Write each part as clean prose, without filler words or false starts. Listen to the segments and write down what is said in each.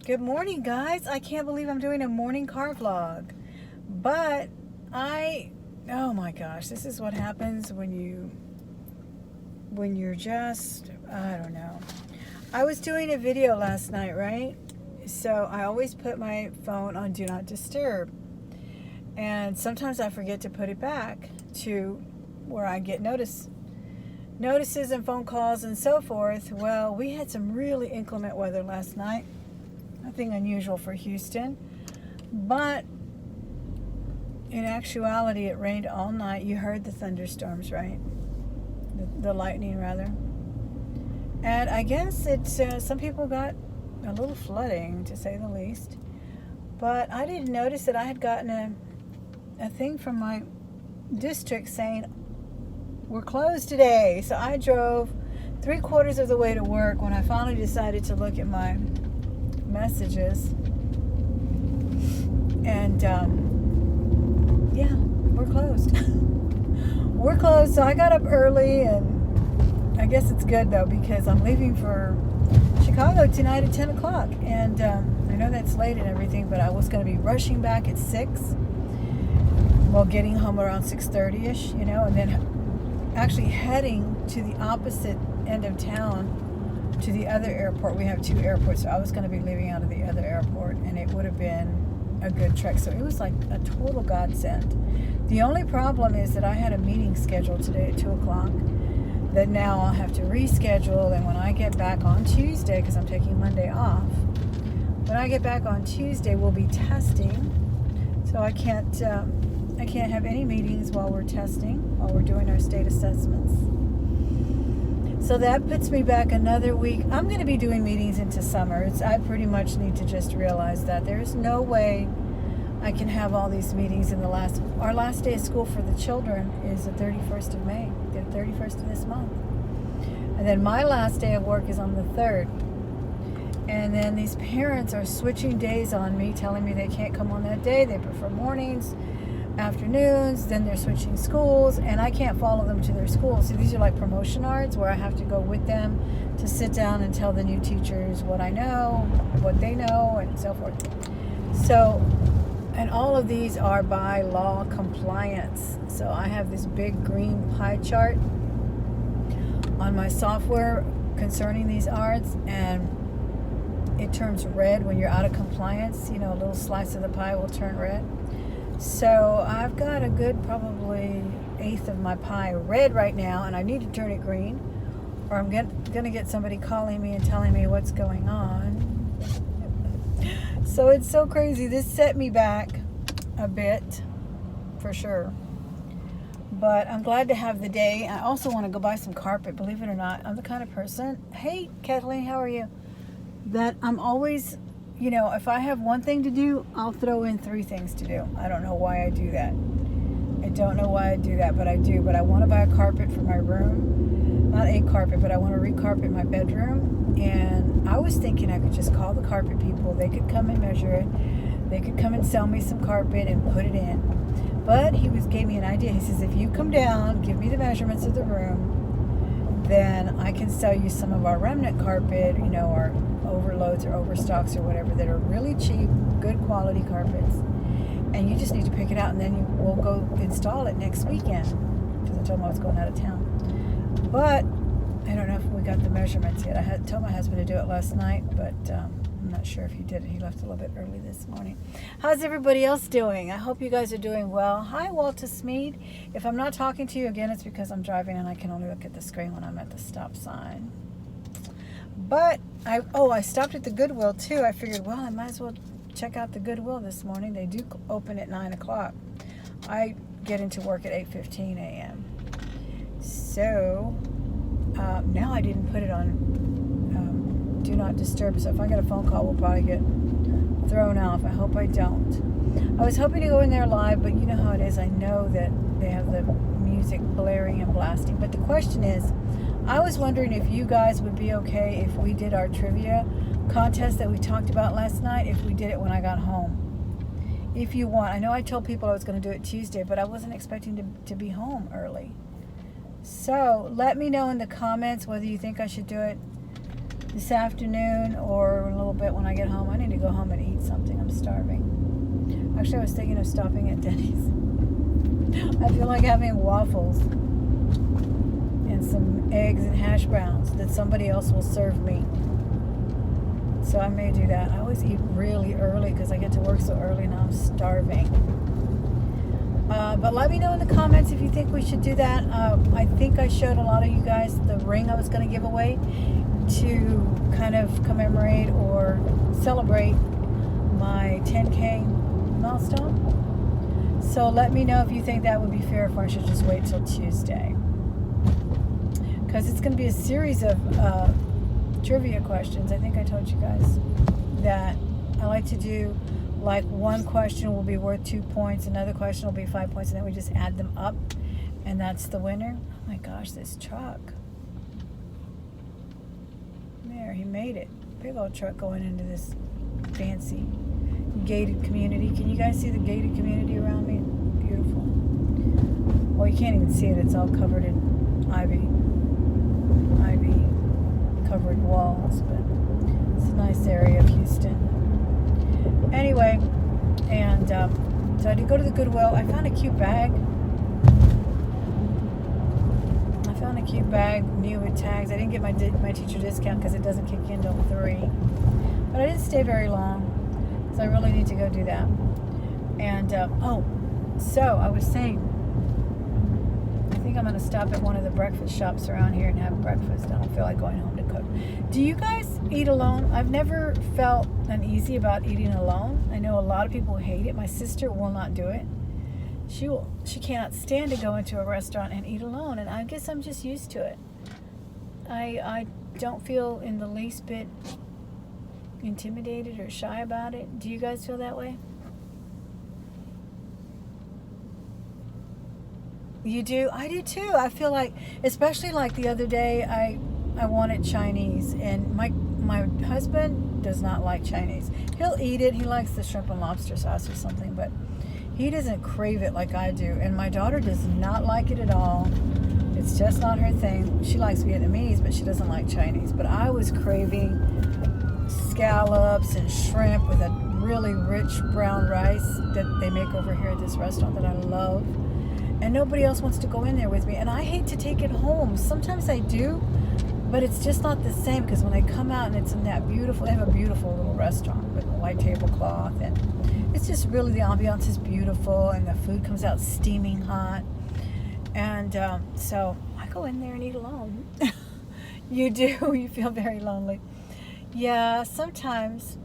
Good morning, guys. I can't believe I'm doing a morning car vlog. But oh my gosh, this is what happens when you're just, I don't know. I was doing a video last night, right? So I always put my phone on Do Not Disturb. And sometimes I forget to put it back to where I get notices and phone calls and so forth. Well, we had some really inclement weather last night. Nothing unusual for Houston, but in actuality it rained all night. You heard the thunderstorms, right? The lightning, rather. And I guess it's some people got a little flooding, to say the least. But I didn't notice that I had gotten a thing from my district saying we're closed today. So I drove 3/4 of the way to work when I finally decided to look at my messages, and yeah, we're closed. We're closed. So I got up early, and I guess it's good though, because I'm leaving for Chicago tonight at 10 o'clock, and I know that's late and everything, but I was going to be rushing back at 6, well, getting home around 6:30ish, and then actually heading to the opposite end of town to the other airport. We have 2 airports, so I was going to be leaving out of the other airport, and it would have been a good trek. So it was like a total godsend. The only problem is that I had a meeting scheduled today at 2 o'clock that now I'll have to reschedule, and when I get back on Tuesday, because I'm taking Monday off, when I get back on Tuesday, we'll be testing. So I can't have any meetings while we're testing, while we're doing our state assessments. So that puts me back another week. I'm going to be doing meetings into summer. I pretty much need to just realize that there's no way I can have all these meetings in our last day of school for the children is the 31st of May, the 31st of this month. And then my last day of work is on the 3rd. And then these parents are switching days on me, telling me they can't come on that day. They prefer mornings, afternoons, then they're switching schools, and I can't follow them to their schools. So these are like promotion arts where I have to go with them to sit down and tell the new teachers what I know, what they know, and so forth. So, and all of these are by law compliance. So I have this big green pie chart on my software concerning these arts, and it turns red when you're out of compliance. A little slice of the pie will turn red. So I've got a good probably 1/8 of my pie red right now, and I need to turn it green, or I'm going to get somebody calling me and telling me what's going on. So it's so crazy. This set me back a bit, for sure. But I'm glad to have the day. I also want to go buy some carpet, believe it or not. I'm the kind of person, hey, Kathleen, how are you? That I'm always... if I have one thing to do, I'll throw in 3 things to do. I don't know why I do that. But I do. But I want to buy a carpet for my room. Not a carpet, but I want to recarpet my bedroom. And I was thinking I could just call the carpet people. They could come and measure it. They could come and sell me some carpet and put it in. But he gave me an idea. He says, if you come down, give me the measurements of the room, then I can sell you some of our remnant carpet, our overloads or overstocks or whatever that are really cheap, good quality carpets, and you just need to pick it out, and then we'll go install it next weekend, because I told him I was going out of town. But I don't know if we got the measurements yet. I had told my husband to do it last night, but I'm not sure if he did it. He left a little bit early this morning. How's everybody else doing? I hope you guys are doing well. Hi, Walter Smead. If I'm not talking to you again, it's because I'm driving and I can only look at the screen when I'm at the stop sign. But I stopped at the Goodwill too. I figured, well, I might as well check out the Goodwill this morning. They do open at 9 o'clock. I get into work at 8:15 a.m. So now I didn't put it on Do Not Disturb. So if I get a phone call, we'll probably get thrown off. I hope I don't. I was hoping to go in there live, but you know how it is. I know that they have the music blaring and blasting. But the question is, I was wondering if you guys would be okay if we did our trivia contest that we talked about last night, if we did it when I got home. If you want. I know I told people I was going to do it Tuesday, but I wasn't expecting to be home early. So let me know in the comments whether you think I should do it this afternoon or a little bit when I get home. I need to go home and eat something. I'm starving. Actually, I was thinking of stopping at Denny's. I feel like having waffles and some eggs and hash browns that somebody else will serve me. So I may do that. I always eat really early because I get to work so early and I'm starving. But let me know in the comments if you think we should do that. I think I showed a lot of you guys the ring I was going to give away to kind of commemorate or celebrate my 10K milestone. So let me know if you think that would be fair, if I should just wait till Tuesday. Because it's going to be a series of trivia questions. I think I told you guys that I like to do, like, one question will be worth 2 points, another question will be 5 points, and then we just add them up, and that's the winner. Oh my gosh, this truck. There, he made it. Big old truck going into this fancy gated community. Can you guys see the gated community around me? Beautiful. Well, you can't even see it. It's all covered in ivy covered walls, but it's a nice area of Houston. Anyway, and so I did go to the Goodwill. I found a cute bag. New with tags. I didn't get my teacher discount because it doesn't kick in until 3. But I didn't stay very long, so I really need to go do that. And so I was saying, I think I'm going to stop at one of the breakfast shops around here and have breakfast. I don't feel like going home to cook. Do you guys eat alone? I've never felt uneasy about eating alone. I know a lot of people hate it. My sister will not do it. She cannot stand to go into a restaurant and eat alone, and I guess I'm just used to it. I don't feel in the least bit intimidated or shy about it. Do you guys feel that way? You do? I do too. I feel like, especially like the other day, I wanted Chinese, and my husband does not like Chinese. He'll eat it. He likes the shrimp and lobster sauce or something, but he doesn't crave it like I do. And my daughter does not like it at all. It's just not her thing. She likes Vietnamese, but she doesn't like Chinese. But I was craving scallops and shrimp with a really rich brown rice that they make over here at this restaurant that I love. And nobody else wants to go in there with me. And I hate to take it home. Sometimes I do, but it's just not the same, because when I come out and it's in that beautiful, they have a beautiful little restaurant with a white tablecloth, and it's just really, the ambiance is beautiful, and the food comes out steaming hot. And so I go in there and eat alone. You do? You feel very lonely. Yeah, sometimes.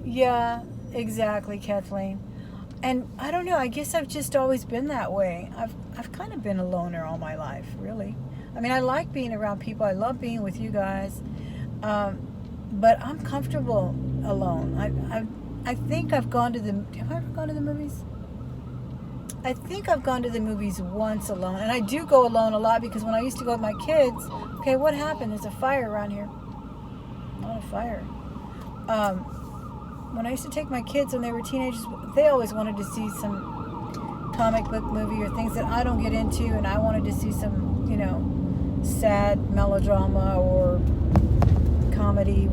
Yeah, exactly, Kathleen. And I don't know, I guess I've just always been that way. I've kind of been a loner all my life, really. I mean, I like being around people. I love being with you guys. But I'm comfortable alone. I think I've gone to have I ever gone to the movies? I think I've gone to the movies once alone. And I do go alone a lot, because when I used to go with my kids, okay, what happened? There's a fire around here. Not a fire. When I used to take my kids when they were teenagers, they always wanted to see some comic book movie or things that I don't get into, and I wanted to see some, sad melodrama or comedy,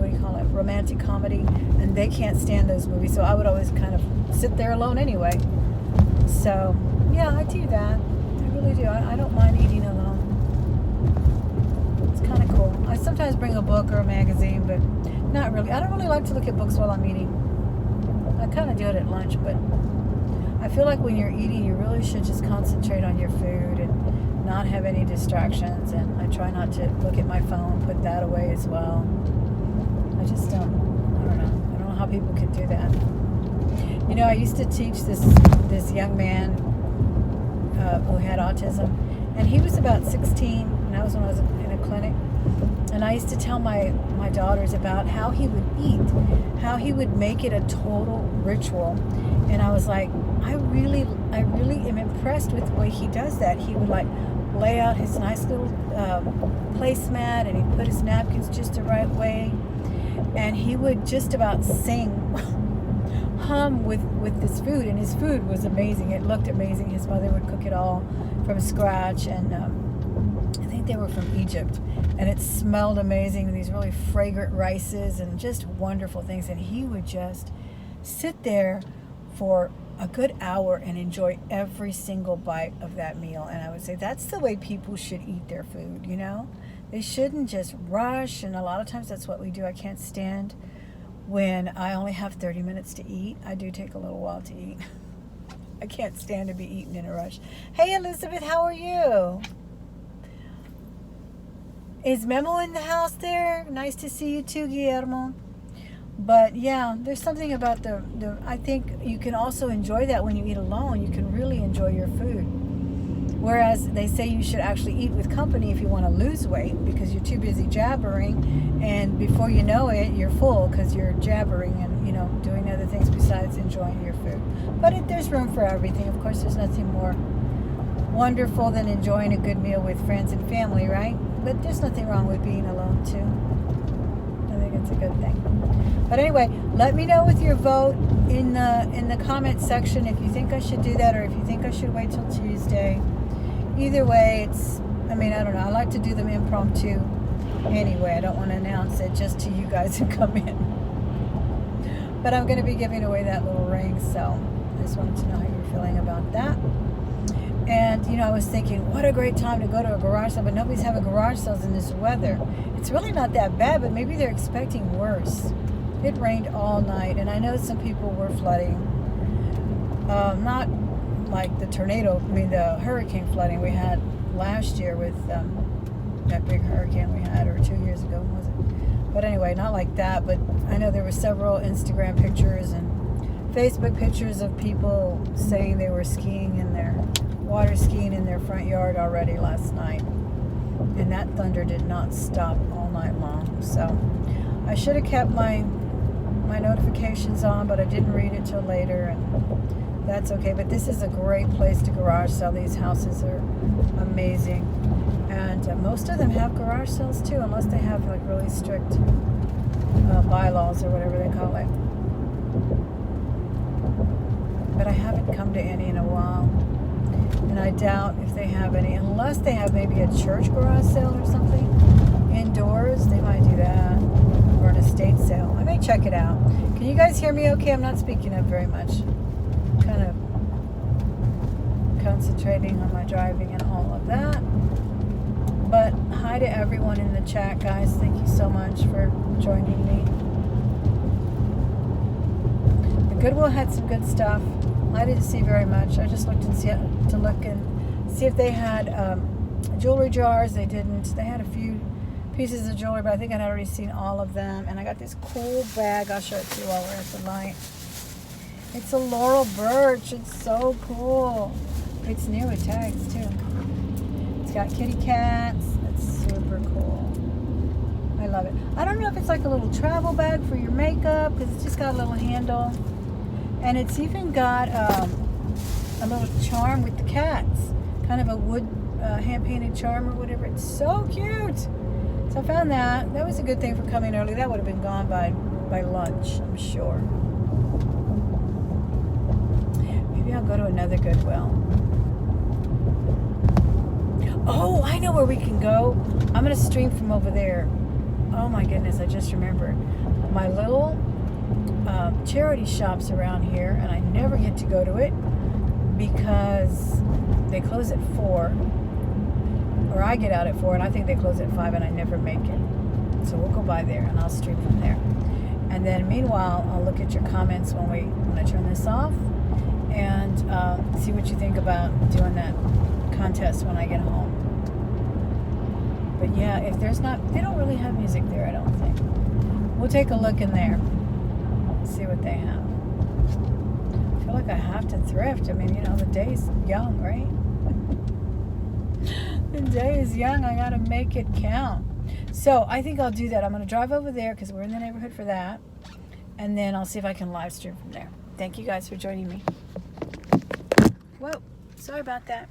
romantic comedy, and they can't stand those movies, so I would always kind of sit there alone anyway. So, yeah, I do that. I really do. I don't mind eating alone. It's kind of cool. I sometimes bring a book or a magazine, but not really. I don't really like to look at books while I'm eating. I kind of do it at lunch, but I feel like when you're eating, you really should just concentrate on your food and not have any distractions. And I try not to look at my phone, put that away as well. I just don't know how people can do that. I used to teach this young man who had autism, and he was about 16, and that was when I was in a clinic. And I used to tell my daughters about how he would eat, how he would make it a total ritual. And I was like, I really am impressed with the way he does that. He would lay out his nice little placemat, and he'd put his napkins just the right way, and he would just about hum with this food. And his food was amazing. It looked amazing. His mother would cook it all from scratch, and I think think they were from Egypt, and it smelled amazing. These really fragrant rices and just wonderful things. And he would just sit there for a good hour and enjoy every single bite of that meal. And I would say that's the way people should eat their food, you know? They shouldn't just rush, and a lot of times that's what we do. I can't stand when I only have 30 minutes to eat. I do take a little while to eat. I can't stand to be eaten in a rush. Hey, Elizabeth, how are you? Is Memo in the house there? Nice to see you too, Guillermo. But yeah, there's something about the I think you can also enjoy that when you eat alone. You can really enjoy your food. Whereas they say you should actually eat with company if you want to lose weight, because you're too busy jabbering, and before you know it, you're full because you're jabbering and, you know, doing other things besides enjoying your food. But there's room for everything. Of course, there's nothing more wonderful than enjoying a good meal with friends and family, right? But there's nothing wrong with being alone too. I think it's a good thing. But anyway, let me know with your vote in the comment section if you think I should do that or if you think I should wait till Tuesday. Either way, I don't know. I like to do them impromptu anyway. I don't want to announce it just to you guys who come in. But I'm going to be giving away that little ring, so I just wanted to know how you're feeling about that. And, you know, I was thinking, what a great time to go to a garage sale, but nobody's having garage sales in this weather. It's really not that bad, but maybe they're expecting worse. It rained all night, and I know some people were flooding. Not like the the hurricane flooding we had last year with that big hurricane we had, or 2 years ago, was it? But anyway, not like that, but I know there were several Instagram pictures and Facebook pictures of people saying they were water skiing in their front yard already last night. And that thunder did not stop all night long. So I should have kept my notifications on, but I didn't read it till later, and that's okay. But this is a great place to garage sell. These houses are amazing, and most of them have garage sales too, unless they have like really strict bylaws or whatever they call it. But I haven't come to any in a while, and I doubt if they have any, unless they have maybe a church garage sale or something indoors. They might do that, or an estate sale. I may check it out. Can you guys hear me okay? I'm not speaking up very much. Kind of concentrating on my driving and all of that. But hi to everyone in the chat, guys. Thank you so much for joining me. The Goodwill had some good stuff. I didn't see very much. I just looked and see if they had jewelry jars. They didn't. They had a few pieces of jewelry, but I think I'd already seen all of them. And I got this cool bag. I'll show it to you while we're at the light. It's a laurel birch. It's so cool. It's new with tags too. It's got kitty cats. It's super cool. I love it. I don't know if it's like a little travel bag for your makeup, because it's just got a little handle. And it's even got a little charm with the cats. Kind of a wood hand-painted charm or whatever. It's so cute. So I found that. That was a good thing for coming early. That would have been gone by lunch, I'm sure. Maybe I'll go to another Goodwill. Oh, I know where we can go. I'm going to stream from over there. Oh my goodness, I just remembered. My little charity shops around here, and I never get to go to it because they close at 4. Or I get out at 4, and I think they close at 5, and I never make it. So we'll go by there, and I'll stream from there. And then meanwhile, I'll look at your comments when I turn this off, and see what you think about doing that contest when I get home. But yeah, if there's not, they don't really have music there, I don't think. We'll take a look in there, see what they have. I feel like I have to thrift. I mean, you know, the day's young, right? The day is young. I gotta make it count. So I think I'll do that. I'm gonna drive over there because we're in the neighborhood for that, and then I'll see if I can live stream from there. Thank you guys for joining me. Whoa, sorry about that.